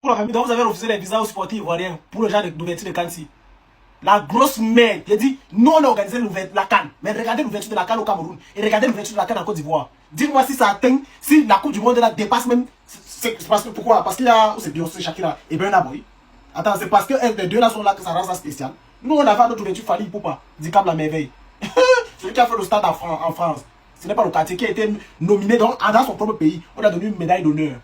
Pour la famille, donc vous avez refusé les visas aux supporters ivoiriens pour le genre d'ouverture de Cannes. La grosse merde. Il a dit, nous on a organisé la Cannes. Mais regardez l'ouverture de la Cannes au Cameroun. Et regardez l'ouverture de la Cannes en Côte d'Ivoire. Dites-moi si ça atteint, si la Coupe du Monde là dépasse même. C'est parce que pourquoi? Parce qu'il y a, c'est Beyoncé, Shakira et Burna Boy. Attends, c'est parce que les deux là sont là que ça rend ça spécial. Nous on avait notre ouverture Fali Poupa, Dicap la merveille. Celui qui a fait le stade en France. Ce n'est pas le quartier qui a été nominé dans son propre pays. On a donné une médaille d'honneur.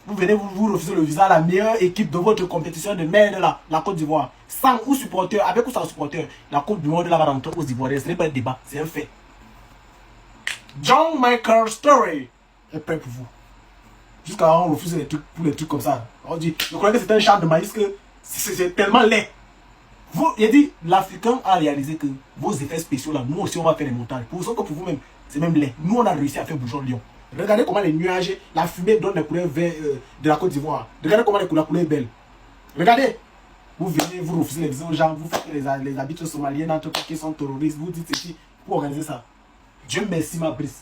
Vous venez vous refuser le visa à la meilleure équipe de votre compétition de merde là, la Côte d'Ivoire. Sans ou supporter, avec ou sans supporter, la Coupe du Monde là va rentrer aux Ivoiriens. Ce n'est pas un débat, c'est un fait. John Michael Story est prêt pour vous. Jusqu'à là, on refuse les trucs pour les trucs comme ça. On dit, je crois que c'est un champ de maïs que c'est tellement laid. Il a dit, l'Africain a réalisé que vos effets spéciaux là, nous aussi on va faire les montages. Pour vous que pour vous-même, c'est même laid. Nous on a réussi à faire bouger Lyon. Regardez comment les nuages, la fumée donne les couleurs vertes de la Côte d'Ivoire. Regardez comment la couleur est belle. Regardez. Vous venez, vous refusez les visas aux gens, vous faites que les habitants somaliens entre qui sont terroristes, vous dites ceci pour organiser ça. Dieu merci ma brise.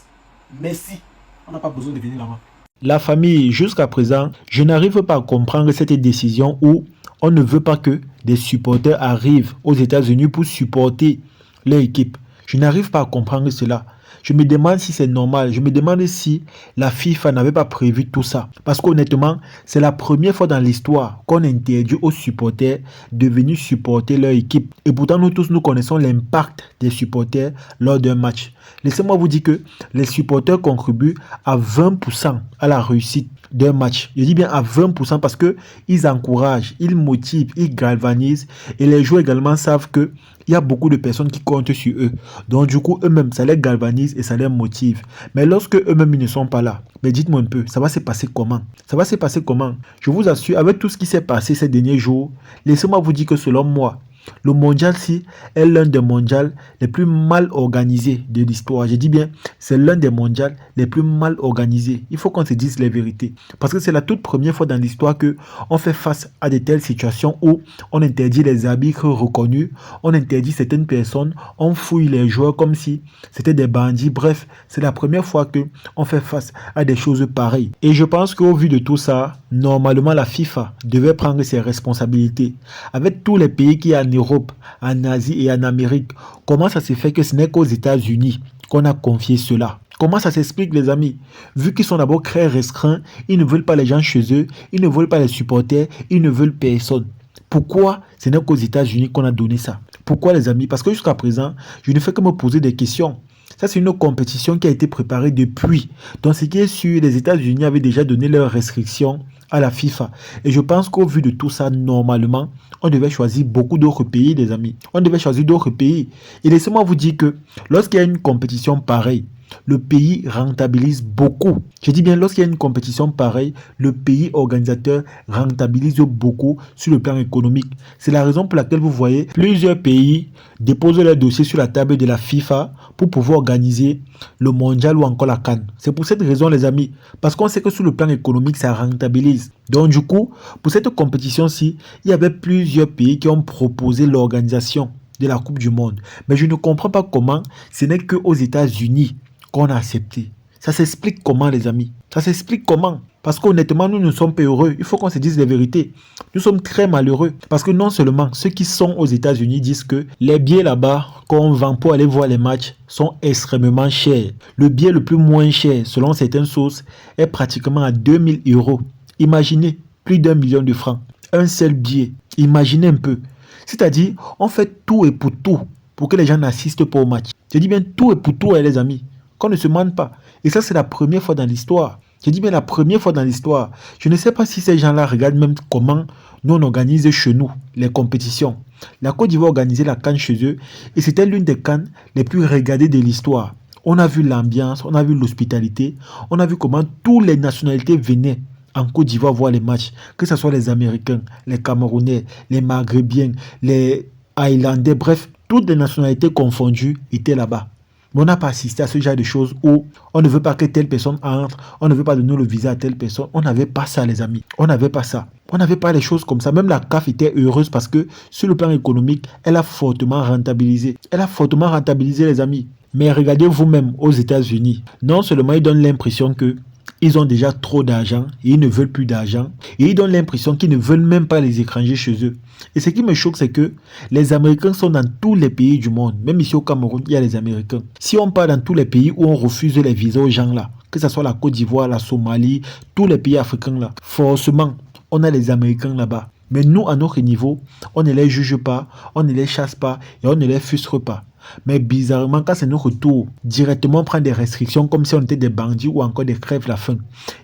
Merci. On n'a pas besoin de venir là-bas. La famille, jusqu'à présent, je n'arrive pas à comprendre cette décision où on ne veut pas que des supporters arrivent aux États-Unis pour supporter leur équipe. Je n'arrive pas à comprendre cela. Je me demande si c'est normal. Je me demande si la FIFA n'avait pas prévu tout ça. Parce qu'honnêtement, c'est la première fois dans l'histoire qu'on interdit aux supporters de venir supporter leur équipe. Et pourtant, nous tous, nous connaissons l'impact des supporters lors d'un match. Laissez-moi vous dire que les supporters contribuent à 20% à la réussite d'un match. Je dis bien à 20% parce qu'ils encouragent, ils motivent, ils galvanisent. Et les joueurs également savent que il y a beaucoup de personnes qui comptent sur eux. Donc du coup, eux-mêmes, ça les galvanise et ça les motive. Mais lorsque eux-mêmes, ils ne sont pas là, mais dites-moi un peu, ça va se passer comment? Ça va se passer comment? Je vous assure, avec tout ce qui s'est passé ces derniers jours, laissez-moi vous dire que selon moi, le mondial-ci est l'un des mondiaux les plus mal organisés de l'histoire. Je dis bien, c'est l'un des mondiaux les plus mal organisés. Il faut qu'on se dise les vérités. Parce que c'est la toute première fois dans l'histoire qu'on fait face à de telles situations où on interdit les arbitres reconnus, on interdit certaines personnes, on fouille les joueurs comme si c'était des bandits. Bref, c'est la première fois qu'on fait face à des choses pareilles. Et je pense qu'au vu de tout ça, normalement la FIFA devait prendre ses responsabilités. Avec tous les pays qui en Europe, en Asie et en Amérique, comment ça se fait que ce n'est qu'aux États-Unis qu'on a confié cela? Comment ça s'explique, les amis? Vu qu'ils sont d'abord très restreints, ils ne veulent pas les gens chez eux, ils ne veulent pas les supporters, ils ne veulent personne. Pourquoi ce n'est qu'aux États-Unis qu'on a donné ça? Pourquoi, les amis? Parce que jusqu'à présent, je ne fais que me poser des questions. Ça, c'est une compétition qui a été préparée depuis. Donc, ce qui est sûr, les États-Unis avaient déjà donné leurs restrictions à la FIFA. Et je pense qu'au vu de tout ça, normalement, on devait choisir beaucoup d'autres pays, les amis. On devait choisir d'autres pays. Et laissez-moi vous dire que lorsqu'il y a une compétition pareille, le pays rentabilise beaucoup. Je dis bien, lorsqu'il y a une compétition pareille, le pays organisateur rentabilise beaucoup sur le plan économique. C'est la raison pour laquelle vous voyez plusieurs pays déposent leur dossier sur la table de la FIFA pour pouvoir organiser le mondial ou encore la CAN. C'est pour cette raison, les amis, parce qu'on sait que sur le plan économique, ça rentabilise. Donc du coup, pour cette compétition-ci, il y avait plusieurs pays qui ont proposé l'organisation de la Coupe du Monde. Mais je ne comprends pas comment ce n'est qu'aux États-Unis qu'on a accepté. Ça s'explique comment, les amis? Ça s'explique comment? Parce qu'honnêtement, nous ne sommes pas heureux. Il faut qu'on se dise les vérités. Nous sommes très malheureux. Parce que non seulement ceux qui sont aux États-Unis disent que les billets là-bas qu'on vend pour aller voir les matchs sont extrêmement chers. Le billet le plus moins cher, selon certaines sources, est pratiquement à 2000 €. Imaginez, plus d'1 million de francs. Un seul billet. Imaginez un peu. C'est-à-dire, on fait tout et pour tout pour que les gens n'assistent pas au match. Je dis bien tout et pour tout, les amis. Qu'on ne se mente pas. Et ça, c'est la première fois dans l'histoire. Je dis bien la première fois dans l'histoire. Je ne sais pas si ces gens-là regardent même comment nous on organise chez nous les compétitions. La Côte d'Ivoire organisait la CAN chez eux et c'était l'une des CAN les plus regardées de l'histoire. On a vu l'ambiance, on a vu l'hospitalité, on a vu comment toutes les nationalités venaient en Côte d'Ivoire voir les matchs. Que ce soit les Américains, les Camerounais, les Maghrébiens, les Haïlandais, bref, toutes les nationalités confondues étaient là-bas. Mais on n'a pas assisté à ce genre de choses où on ne veut pas que telle personne entre, on ne veut pas donner le visa à telle personne. On n'avait pas ça, les amis. On n'avait pas ça. On n'avait pas les choses comme ça. Même la CAF était heureuse parce que sur le plan économique, elle a fortement rentabilisé. Elle a fortement rentabilisé, les amis. Mais regardez vous-même aux États-Unis. Non seulement ils donnent l'impression que Ils ont déjà trop d'argent et ils ne veulent plus d'argent. Et ils donnent l'impression qu'ils ne veulent même pas les étrangers chez eux. Et ce qui me choque, c'est que les Américains sont dans tous les pays du monde. Même ici au Cameroun, il y a les Américains. Si on part dans tous les pays où on refuse les visas aux gens là, que ce soit la Côte d'Ivoire, la Somalie, tous les pays africains là, forcément, on a les Américains là-bas. Mais nous, à notre niveau, on ne les juge pas, on ne les chasse pas et on ne les frustre pas. Mais bizarrement, quand c'est notre tour, directement on prend des restrictions comme si on était des bandits ou encore des crèves la faim.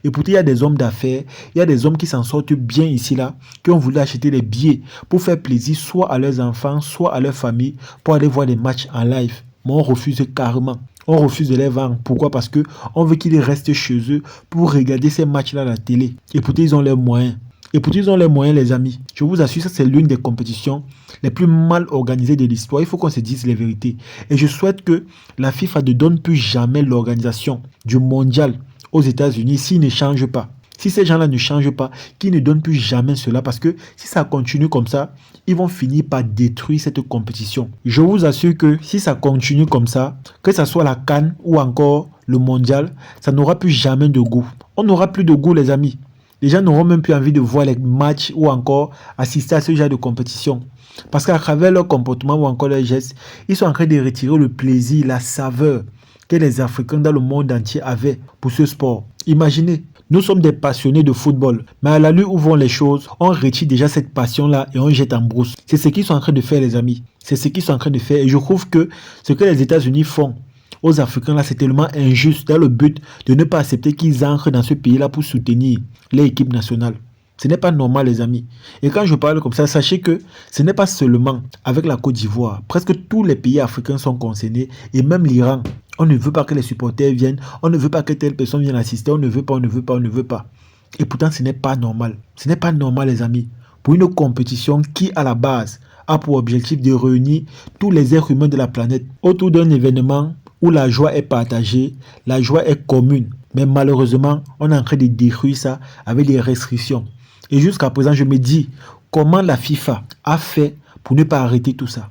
Et pourtant, il y a des hommes d'affaires, il y a des hommes qui s'en sortent bien ici là, qui ont voulu acheter des billets pour faire plaisir soit à leurs enfants, soit à leur famille, pour aller voir des matchs en live. Mais on refuse carrément. On refuse de les vendre. Pourquoi? Parce que on veut qu'ils restent chez eux pour regarder ces matchs-là à la télé. Et pourtant, ils ont leurs moyens. Et pourtant, ils ont les moyens, les amis. Je vous assure, ça c'est l'une des compétitions les plus mal organisées de l'histoire. Il faut qu'on se dise les vérités. Et je souhaite que la FIFA ne donne plus jamais l'organisation du mondial aux États-Unis s'ils ne changent pas. Si ces gens-là ne changent pas, qu'ils ne donnent plus jamais cela. Parce que si ça continue comme ça, ils vont finir par détruire cette compétition. Je vous assure que si ça continue comme ça, que ce soit la CAN ou encore le mondial, ça n'aura plus jamais de goût. On n'aura plus de goût, les amis. Les gens n'auront même plus envie de voir les matchs ou encore assister à ce genre de compétition. Parce qu'à travers leur comportement ou encore leurs gestes, ils sont en train de retirer le plaisir, la saveur que les Africains dans le monde entier avaient pour ce sport. Imaginez, nous sommes des passionnés de football, mais à la lutte où vont les choses, on retire déjà cette passion-là et on jette en brousse. C'est ce qu'ils sont en train de faire, les amis. C'est ce qu'ils sont en train de faire. Et je trouve que ce que les États-Unis font aux Africains, là, c'est tellement injuste dans le but de ne pas accepter qu'ils entrent dans ce pays-là pour soutenir l'équipe nationale. Ce n'est pas normal, les amis. Et quand je parle comme ça, sachez que ce n'est pas seulement avec la Côte d'Ivoire. Presque tous les pays africains sont concernés, et même l'Iran. On ne veut pas que les supporters viennent, on ne veut pas que telle personne vienne assister, on ne veut pas, on ne veut pas, on ne veut pas. Et pourtant, ce n'est pas normal. Ce n'est pas normal, les amis. Pour une compétition qui, à la base, a pour objectif de réunir tous les êtres humains de la planète autour d'un événement où la joie est partagée, la joie est commune. Mais malheureusement, on est en train de détruire ça avec des restrictions. Et jusqu'à présent, je me dis, comment la FIFA a fait pour ne pas arrêter tout ça?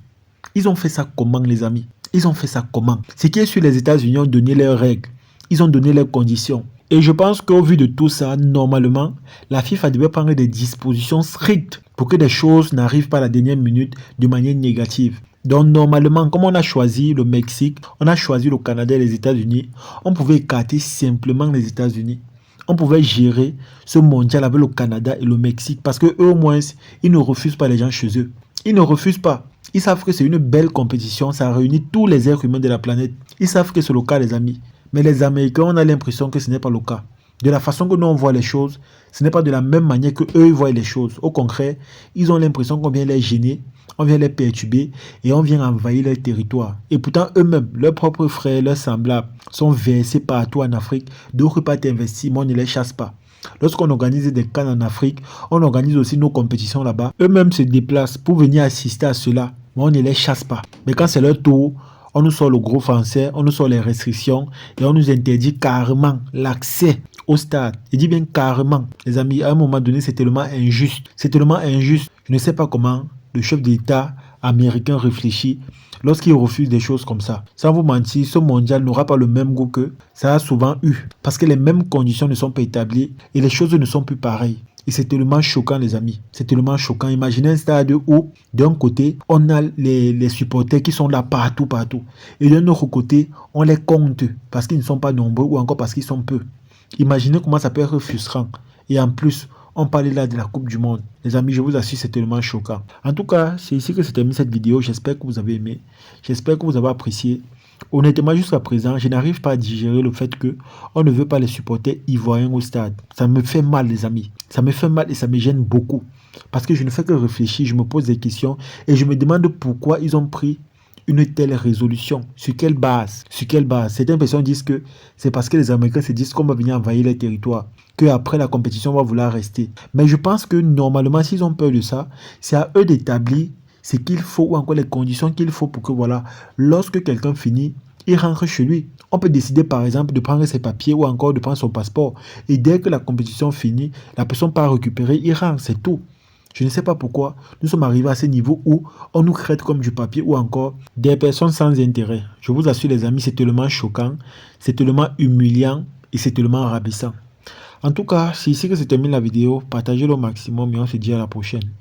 Ils ont fait ça comment, les amis? Ils ont fait ça comment? C'est qui est sur les États-Unis ont donné leurs règles. Ils ont donné leurs conditions. Et je pense qu'au vu de tout ça, normalement, la FIFA devait prendre des dispositions strictes pour que des choses n'arrivent pas à la dernière minute de manière négative. Donc normalement, comme on a choisi le Mexique, on a choisi le Canada et les États-Unis, on pouvait écarter simplement les États-Unis. On pouvait gérer ce mondial avec le Canada et le Mexique parce que eux au moins, ils ne refusent pas les gens chez eux. Ils ne refusent pas. Ils savent que c'est une belle compétition, ça réunit tous les êtres humains de la planète. Ils savent que c'est le cas, les amis. Mais les Américains, on a l'impression que ce n'est pas le cas. De la façon que nous on voit les choses, ce n'est pas de la même manière que eux voient les choses. Au contraire, ils ont l'impression qu'on vient les gêner, on vient les perturber et on vient envahir leur territoire. Et pourtant, eux-mêmes, leurs propres frères, leurs semblables, sont versés partout en Afrique. D'autres partent investir, mais on ne les chasse pas. Lorsqu'on organise des CAN en Afrique, on organise aussi nos compétitions là-bas. Eux-mêmes se déplacent pour venir assister à cela, mais on ne les chasse pas. Mais quand c'est leur tour, on nous sort le gros français, on nous sort les restrictions et on nous interdit carrément l'accès au stade. Je dis bien carrément, les amis, à un moment donné, c'est tellement injuste. C'est tellement injuste. Je ne sais pas comment le chef d'État américain réfléchit lorsqu'il refuse des choses comme ça. Sans vous mentir, ce mondial n'aura pas le même goût que ça a souvent eu. Parce que les mêmes conditions ne sont pas établies et les choses ne sont plus pareilles. Et c'est tellement choquant, les amis. C'est tellement choquant. Imaginez un stade où, d'un côté, on a les supporters qui sont là partout. Et d'un autre côté, on les compte parce qu'ils ne sont pas nombreux ou encore parce qu'ils sont peu. Imaginez comment ça peut être frustrant. Et en plus, on parlait là de la Coupe du Monde. Les amis, je vous assure, c'est tellement choquant. En tout cas, c'est ici que se termine cette vidéo. J'espère que vous avez aimé. J'espère que vous avez apprécié. Honnêtement, jusqu'à présent, je n'arrive pas à digérer le fait qu'on ne veut pas les supporter ivoiriens au stade. Ça me fait mal, les amis. Ça me fait mal et ça me gêne beaucoup. Parce que je ne fais que réfléchir, je me pose des questions et je me demande pourquoi ils ont pris une telle résolution. Sur quelle base? Certaines personnes disent que c'est parce que les Américains se disent qu'on va venir envahir les territoires, qu'après la compétition, on va vouloir rester. Mais je pense que normalement, s'ils ont peur de ça, c'est à eux d'établir ce qu'il faut ou encore les conditions qu'il faut pour que, voilà, lorsque quelqu'un finit, il rentre chez lui. On peut décider par exemple de prendre ses papiers ou encore de prendre son passeport. Et dès que la compétition finit, la personne part récupérer, il rentre, c'est tout. Je ne sais pas pourquoi nous sommes arrivés à ce niveau où on nous traite comme du papier ou encore des personnes sans intérêt. Je vous assure les amis, c'est tellement choquant, c'est tellement humiliant et c'est tellement rabaissant. En tout cas, c'est ici que se termine la vidéo. Partagez-le au maximum et on se dit à la prochaine.